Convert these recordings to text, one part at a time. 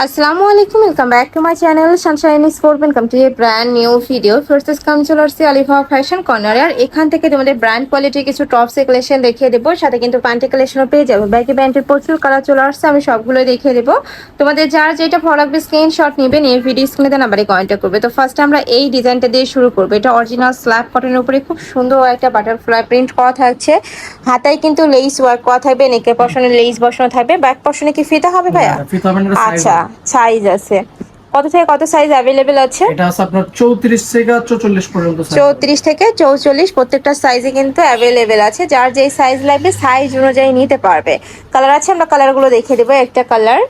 আসসালামু আলাইকুম, welcome back to my channel sunshine sport. Welcome to a brand new video. First come চলে আসছি Alifa fashion corner. আর এখান থেকে তোমাদের ব্র্যান্ড কোয়ালিটি কিছু টপস কালেকশন দেখিয়ে দেবো, সাথে কিন্তু প্যান্টি কালেকশনও পেয়ে যাবো। ব্যাকি প্যান্টের প্রচুর কালার চলে আসছে, আমি সবগুলো দেখিয়ে দেবো। তোমাদের যার যেটা ভালো লাগবে স্ক্রিনশট নেবে, নিয়ে ভিডিও স্ক্রিনে দেন নাম্বারে কন্ট্যাক্ট করবে। তো ফার্স্ট আমরা এই ডিজাইনটা দিয়ে শুরু করবো। এটা অরিজিনাল স্ল্যাব কটনের উপরে খুব সুন্দর একটা বাটারফ্লাই প্রিন্ট করা থাকছে। হাতায় কিন্তু লেস ওয়ার্ক করা থাকবে, নেকের পশনে লেস বসানো থাকবে। ব্যাক পশনে কি ফিতা হবে ভাইয়া? আচ্ছা, সাইজ আছে। কত থেকে কত সাইজ অ্যাভেলেবেল আছে? এটা আছে আপনার 34 থেকে 44 পর্যন্ত সাইজ। 34 থেকে 44 প্রত্যেকটা সাইজে কিন্তু অ্যাভেলেবেল আছে। যার যেই সাইজ লাগবে সাইজ অনুযায়ী নিতে পারবে। কালার আছে, আমরা কালারগুলো দেখিয়ে দেবো। একটা কালার,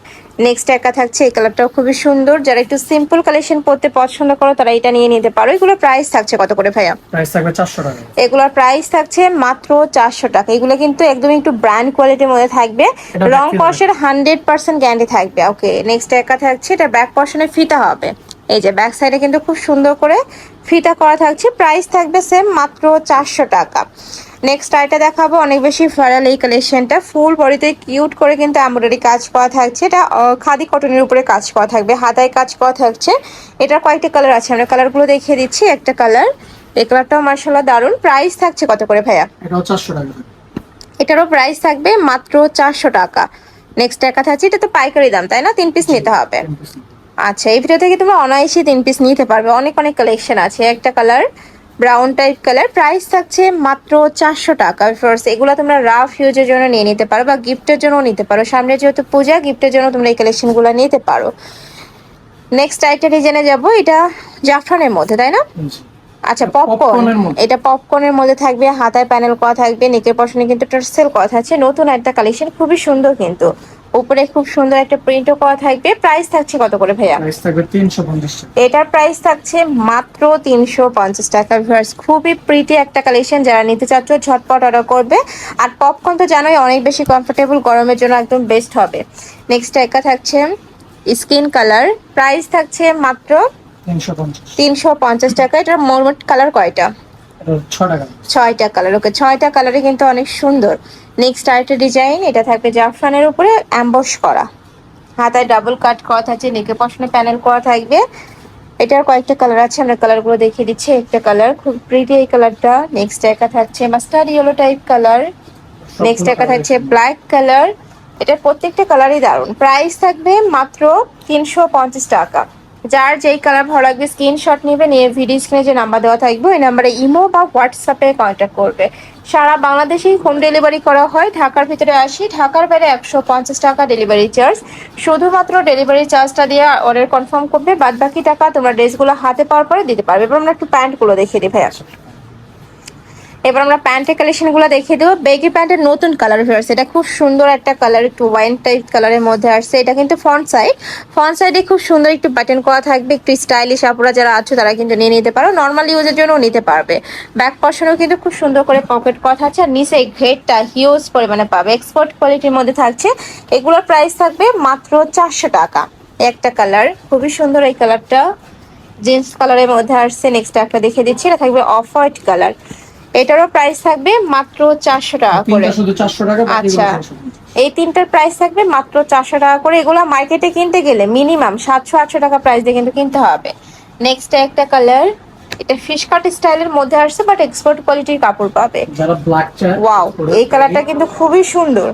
নেক্সট একা থাকছে এই কালারটাও খুবই সুন্দর। যারা একটু সিম্পল কালেকশন পড়তে পছন্দ করো তারা এটা নিয়ে নিতে পারো। এগুলোর প্রাইস থাকছে কত করে ভাইয়া? প্রাইস থাকবে 400 টাকা। এগুলোর প্রাইস থাকছে মাত্র 400 টাকা। এগুলো কিন্তু একদম একটু ব্র্যান্ড কোয়ালিটির মধ্যে থাকবে, রং কষের 100% গ্যারান্টি থাকবে। ওকে, নেক্সট একা থাকছে, এটা ব্যাক পশনে ফিতা হবে। এই যে ব্যাক সাইডে কিন্তু খুব সুন্দর করে ফিতা করা থাকছে। প্রাইস থাকবে সেম, মাত্র 400 টাকা। নেক্সট আইটা দেখাবো, অনেক বেশি ভাইরাল এই কালেকশনটা। ফুল বডিতে কিউট করে কিন্তু এমব্রয়ডারি কাজ করা থাকছে। এটা খাদি কটনের উপরে কাজ করা থাকবে, হাতায় কাজ করা থাকছে। এটার কয়েকটা কালার আছে, আমরা কালারগুলো দেখিয়ে দিচ্ছি। একটা কালার, এই কালারটাও মার্শাল্লাহ দারুন। প্রাইস থাকছে কত করে ভাইয়া? এটাও 400 টাকা। এটারও প্রাইস থাকবে মাত্র 400 টাকা। নেক্সট একা থাকছে, এটা তো পাইকারি দাম তাই না? 3 পিস নিতে হবে। আচ্ছা, এই ভিডিও থেকে তুমি অনায়াসে 3 পিস নিতে পারবে। অনেক অনেক কালেকশন আছে। একটা colour, brown type colour, price থাকছে মাত্র 400 টাকা। ফার্স্ট এগুলো তোমরা রাফ ইউজের জন্য নিয়ে নিতে পারো বা গিফটের জন্য নিতে পারো। সামনে যেহেতু পূজা, গিফটের জন্য তোমরা এই কালেকশনগুলো নিতে পারো। নেক্সট আইটা ডিজাইনে যাবো, এটা জাফরানের মধ্যে তাই না? আচ্ছা, পপকর্ন। এটা পপকর্নের মধ্যে থাকবে, হাতায় প্যানেল করা থাকবে, নেকের পশনে কিন্তু টার্সেল করা থাকছে। নতুন একটা কালেকশন, খুবই সুন্দর কিন্তু। উপরে খুব সুন্দর একটা প্রিন্টও করা থাকবে। প্রাইস থাকছে কত করে ভাইয়া? প্রাইস থাকবে 350 টাকা। এটার প্রাইস থাকছে মাত্র 350 টাকা। ভিউয়ার্স, খুবই প্রিটি একটা কালেকশন। যারা নিতে চাচ্ছ ঝটপট অর্ডার করবে। আর পপকর্ন তো জানোই অনেক বেশি কমফোর্টেবল, গরমের জন্য একদম বেস্ট হবে। নেক্সট একা থাকছে স্কিন কালার, প্রাইস থাকছে মাত্র 350 টাকা। এটার মোট কালার কয়টা? 6 টাকা। 6টা কালার। ওকে, 6টা কালারই কিন্তু অনেক সুন্দর। নেক্সট আরেকটা ডিজাইন, এটা থাকবে জাফরানের উপরে অ্যাম্বস করা, হাতায় ডাবল কাট করা থাকছে, নেকে পশনে প্যানেল করা থাকবে। এটার কয়েকটা কালার আছে, আমরা কালারগুলো দেখিয়ে দিচ্ছি। একটা কালার খুব প্রিটি এই কালারটা। নেক্সট একা থাকছে mustard yellow type colour. Next একা থাকছে ব্ল্যাক কালার। এটার প্রত্যেকটা কালারই দারুণ। প্রাইস থাকবে মাত্র 350 টাকা। যার যেই কালার ভালো লাগবে স্ক্রিনশট নেবে, নিয়ে ভিডিও স্ক্রিনে যে নাম্বার দেওয়া থাকবে ওই নাম্বারে ইমো বা হোয়াটসঅ্যাপে কন্ট্যাক্ট করবে। সারা বাংলাদেশেই হোম ডেলিভারি করা হয়। ঢাকার ভিতরে আসি, ঢাকার বাইরে 150 টাকা ডেলিভারি চার্জ। শুধুমাত্র ডেলিভারি চার্জটা দিয়ে অর্ডার কনফার্ম করবে, বাদ বাকি টাকা তোমরা ড্রেসগুলো হাতে পাওয়ার পরে দিতে পারবে। এবার আমরা একটু প্যান্টগুলো দেখিয়ে দিই ভাইয়া। এবার আমরা প্যান্টের কালেকশনগুলো দেখিয়ে দেবো। বেগি প্যান্টের নতুন কালার ভিউয়ার্স, এটা খুব সুন্দর একটা কালার, একটু ওয়াইন টাইপ কালারের মধ্যে আসছে। এটা কিন্তু ফ্রন্ট সাইডে খুব সুন্দর একটু বাটন করা থাকবে। একটু স্টাইলিশ আপুরা যারা আছো তারা কিন্তু নিয়ে নিতে পারো, নর্মাল ইউজের জন্য নিতে পারবে। ব্যাক পশনেও কিন্তু খুব সুন্দর করে পকেট করা থাকছে। আর নিচে ঘেরটা হিউজ পরিমাণে পাবে, এক্সপোর্ট কোয়ালিটির মধ্যে থাকছে। এগুলোর প্রাইস থাকবে মাত্র 400 টাকা। একটা কালার খুবই সুন্দর, এই কালারটা জিন্স কালারের মধ্যে আসছে। নেক্সট একটা দেখে দিচ্ছি, এটা থাকবে অফ হোয়াইট কালার। এটারও প্রাইস থাকবে মাত্র 400 টাকা করে। শুধু 400 টাকা। আচ্ছা, এই তিনটার প্রাইস থাকবে মাত্র 400 টাকা করে। এগুলো মার্কেটে কিনতে গেলে মিনিমাম 700-800 টাকা প্রাইস দিয়ে কিন্তু কিনতে হবে। নেক্সট একটা কালার, এটা ফিশ কাট স্টাইলের মধ্যে আসছে, বাট এক্সপোর্ট কোয়ালিটির কাপড় পাবে। যারা ব্ল্যাক চায়, ওয়াও, এই কালারটা কিন্তু খুবই সুন্দর,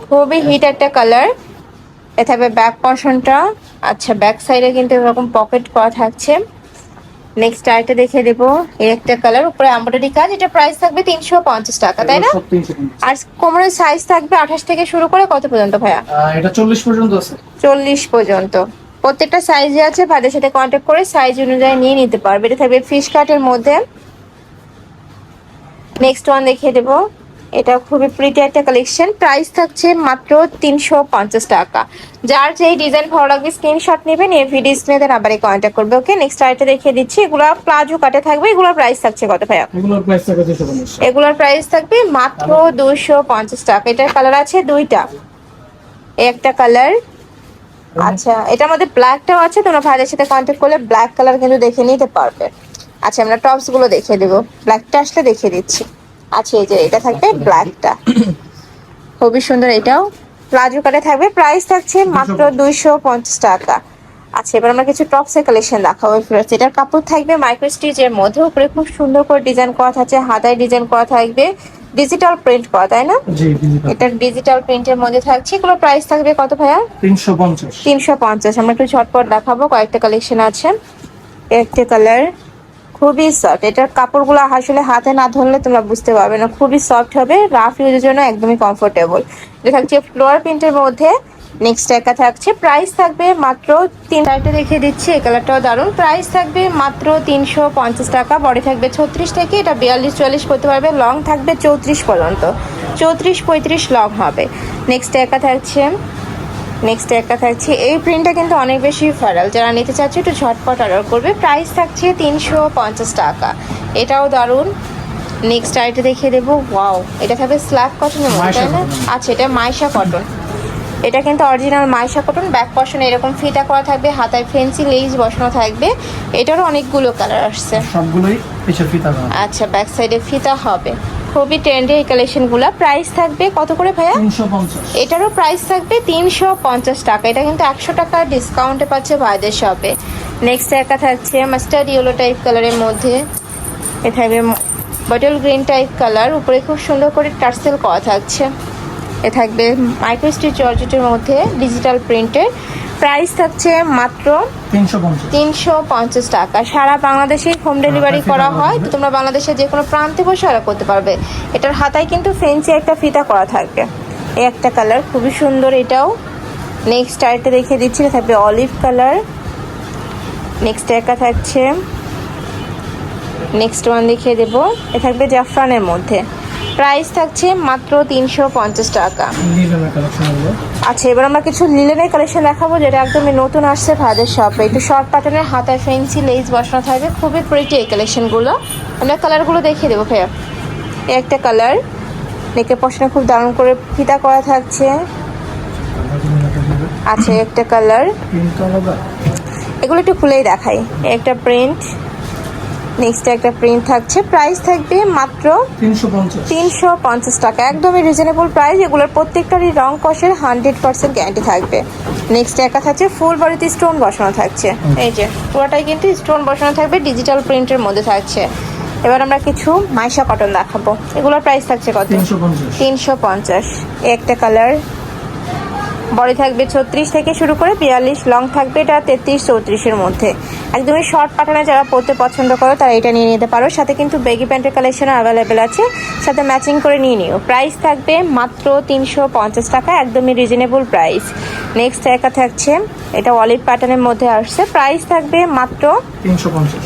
খুবই হিট একটা কালার। এটা হবে ব্যাক পশনটা। আচ্ছা, ব্যাক সাইডে কিন্তু এরকম পকেট করা থাকছে। নেক্সট আইটা দেখে দেবো, এই একটা কালার, উপরে এমব্রয়ডারি কাজ। এটা প্রাইস থাকবে 350 টাকা তাই না? আর কোমরের সাইজ থাকবে 28 থেকে শুরু করে কত পর্যন্ত ভাইয়া? এটা 40 পর্যন্ত আছে। 40 পর্যন্ত প্রত্যেকটা সাইজে আছে। ভাইদের সাথে কন্ট্যাক্ট করে সাইজ অনুযায়ী নিয়ে নিতে পারবে। এটা থাকবে ফিশ কাটের মধ্যে। নেক্সট ওয়ান দেখিয়ে দেবো, এটা খুবই প্রিটি একটা কালেকশন। প্রাইস থাকছে মাত্র 350 টাকা। যার যেই ডিজাইন ভালো লাগবে স্ক্রিনশট নেবেন, এই ভিডিও স্ক্রিনে নাম্বারে কন্ট্যাক্ট করবে। ওকে, নেক্সট আরেকটা দেখিয়ে দিচ্ছি। এগুলো প্লাজো কাটে থাকবে। এগুলোর প্রাইস থাকছে কত ভাইয়া? এগুলোর প্রাইস থাকবে মাত্র 250 টাকা। এটার কালার আছে দুইটা, একটা কালার। আচ্ছা, এটার মধ্যে ব্ল্যাকটাও আছে, তোমরা ভাইদের সাথে কন্ট্যাক্ট করলে ব্ল্যাক কালার কিন্তু দেখে নিতে পারবে। আচ্ছা, আমরা টপস গুলো দেখিয়ে দেবো, ব্ল্যাকটা আসলে দেখিয়ে দিচ্ছি। আচ্ছা, এই যে এটা থাকবে ব্ল্যাকটা, খুবই সুন্দর। এটাও প্লাজো কাটে থাকবে, প্রাইস থাকছে মাত্র 250 টাকা। আচ্ছা, এবার আমরা কিছু টপসের কালেকশন দেখাবো ফ্রেন্ডস। এটার কাপড় থাকবে মাইক্রো স্টিচের মধ্যে, উপরে খুব সুন্দর করে ডিজাইন করা থাকছে, হাতায় ডিজাইন করা থাকবে, ডিজিটাল প্রিন্ট করা, তাই না? জি ডিজিটাল। এটা ডিজিটাল প্রিন্টের মধ্যে থাকছে। এগুলো প্রাইস থাকবে কত ভাইয়া? 350। 350। আমরা একটু ঝটপট দেখাবো, কয়েকটা কালেকশন আছে। একটা কালার খুবই সফট, এটার কাপড়গুলো আসলে হাতে না ধরলে তোমরা বুঝতে পারবে না, খুবই সফট হবে, রাফ ইউজের জন্য একদমই কমফোর্টেবল। এটা থাকছে ফ্লোয়ার প্রিন্টের মধ্যে। নেক্সট একটা থাকছে, প্রাইস থাকবে মাত্র 3টা দেখিয়ে দিচ্ছি, এই কালারটাও দারুণ। প্রাইস থাকবে মাত্র 350 টাকা। বডি থাকবে 36 থেকে, এটা 42-44 করতে পারবে, লং থাকবে 34 পর্যন্ত, 34-35 লং হবে। নেক্সট একটা থাকছে, এই প্রিন্টটা কিন্তু অনেক বেশি ভাইরাল, যারা নিতে চাচ্ছে একটু ঝটপট অর্ডার করবে। প্রাইস থাকছে 350 টাকা, এটাও দারুণ। নেক্সট আইটা দেখিয়ে দেবো, ওয়াও, এটা থাকবে স্ল্যাব কটনের মধ্যে, তাই না? আচ্ছা, এটা মাইশা কটন, এটা কিন্তু অরিজিনাল মাইশা কটন। ব্যাক পশনে এরকম ফিতা করা থাকবে, হাতায় ফেন্সি লেস বসানো থাকবে। এটারও অনেকগুলো কালার আসছে, সবগুলোই পিছে ফিতা দেওয়া। আচ্ছা, ব্যাক সাইডে ফিতা হবে। খুবই ট্রেন্ডি এই কালেকশনগুলো। প্রাইস থাকবে কত করে ভাইয়া? 350। এটারও প্রাইস থাকবে 350 টাকা। এটা কিন্তু 100 টাকা ডিসকাউন্টে পাচ্ছে ভাইদের শপে। নেক্সট একটা থাকছে মাস্টার্ড ইয়েলো টাইপ কালারের মধ্যে, এ থাকবে বটল গ্রিন টাইপ কালার, উপরে খুব সুন্দর করে টার্সেল করা থাকছে। এ থাকবে মাইক্রো স্টিচ জর্জেটের মধ্যে ডিজিটাল প্রিন্টের। প্রাইস থাকছে মাত্র 350 টাকা। সারা বাংলাদেশে হোম ডেলিভারি করা হয়, তো তোমরা বাংলাদেশের যে কোনো প্রান্তে বসে অর্ডার করতে পারবে। এটার হাতায় কিন্তু ফেন্সি একটা ফিতা করা থাকবে। এই একটা কালার খুবই সুন্দর, এটাও। নেক্সট আরেকটা দেখিয়ে দিচ্ছি, এটা থাকবে অলিভ কালার। নেক্সট একটা থাকছে, নেক্সট ওয়ান দেখিয়ে দেবো, এ থাকবে জাফরানের মধ্যে। প্রাইস থাকছে মাত্র 350 টাকা। আচ্ছা, এবার আমরা কিছু লিলেনের কালেকশন দেখাবো, যেটা একদমই নতুন আসছে ভাইদের শপে। একটু শর্ট প্যাটার্নের, হাতায় ফেন্সি লেস বসানো থাকবে, খুবই প্রিটি এই কালেকশনগুলো। আমরা কালারগুলো দেখিয়ে দেবো ভাইয়া। এই একটা কালার, নেকের পশনে খুব দারুণ করে ফিতা করা থাকছে। আচ্ছা, একটা কালার, এগুলো একটু খুলেই দেখাই। একটা প্রিন্ট, নেক্সট একটা প্রিন্ট থাকছে। প্রাইস থাকবে মাত্র 350 টাকা, একদমই রিজনেবল প্রাইস। এগুলোর প্রত্যেকটারই রং কষের 100% গ্যারান্টি থাকবে। নেক্সট একটা থাকছে, ফুল বডিতে স্টোন বসানো থাকছে, এই যে পুরোটাই কিন্তু স্টোন বসানো থাকবে, ডিজিটাল প্রিন্টের মধ্যে থাকছে। এবার আমরা কিছু মাইশা কটন দেখাবো, এগুলোর প্রাইস থাকছে কত? 350। একটা কালার, বডি থাকবে 36 থেকে শুরু করে 42, লং থাকবে এটা 33-34-এর মধ্যে। একদমই শর্ট প্যাটার্নে যারা পরতে পছন্দ করো তারা এটা নিয়ে নিতে পারো। সাথে কিন্তু বেগি প্যান্টের কালেকশন অ্যাভেলেবেল আছে, সাথে ম্যাচিং করে নিয়ে নিও। প্রাইস থাকবে মাত্র 350 টাকা, একদমই রিজনেবল প্রাইস। নেক্সট একটা থাকছে, এটা অলিভ প্যাটার্নের মধ্যে আসছে। প্রাইস থাকবে মাত্র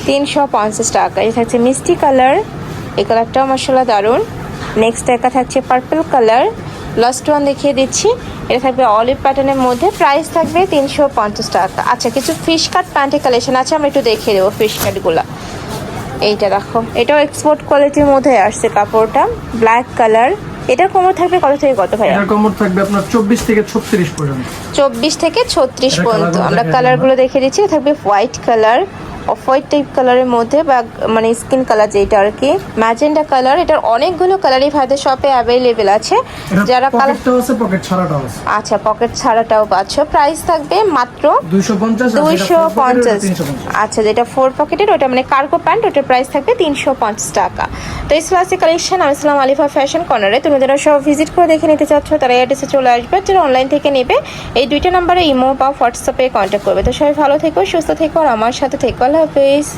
350 টাকা। এটা থাকছে মিষ্টি কালার, এই কালারটাও মাশাআল্লাহ দারুণ। নেক্সট একটা থাকছে পার্পল কালার, লাস্ট ওয়ান দেখিয়ে দিচ্ছি, এটা থাকবে অলিভ প্যাটার্নের মধ্যে। প্রাইস থাকবে 350 টাকা। আচ্ছা, কিছু ফিশ কাট প্যান্টের কালেকশন আছে, আমরা একটু দেখিয়ে দেবো ফিশ কাটগুলো। এইটা দেখো, এটাও এক্সপোর্ট কোয়ালিটির মধ্যে আসছে কাপড়টা, ব্ল্যাক কালার। এটার কোমর থাকবে কত থেকে কত ভাই? এটার কোমর থাকবে আপনার 24 থেকে 36 পর্যন্ত। 24 থেকে 36 পর্যন্ত। আমরা কালারগুলো দেখিয়ে দিচ্ছি। থাকবে white colour, off white type কালারের মধ্যে, বা মানে স্কিন কালার যেটা আর কি, ম্যাজেন্ডা কালার। এটার অনেকগুলো কালারই ভাইদের শপে অ্যাভেলেবেল আছে। যারা পকেটটাও আছে, পকেট ছাড়াটাও আছে। আচ্ছা, পকেট ছাড়াটাও পাচ্ছ। প্রাইস থাকবে মাত্র 250। আচ্ছা, যেটা 4 পকেটের ওটা মানে কার্গো প্যান্ট, ওটার প্রাইস থাকবে 350 টাকা। তো এই ক্লাসে কালেকশন আমি ছিলাম আলিফা ফ্যাশন কর্নারে। তুমি যারা সব ভিজিট করে দেখে নিতে চাচ্ছ তারা অ্যাড্রেসে চলে আসবে, যারা অনলাইন থেকে নেবে এই 2টা নাম্বারে ইমো বা হোয়াটসঅ্যাপে কন্ট্যাক্ট করবে। তো সবাই ভালো থেকো, সুস্থ থেকো, আর আমার সাথে থেকো। আল্লাহ হাফেজ।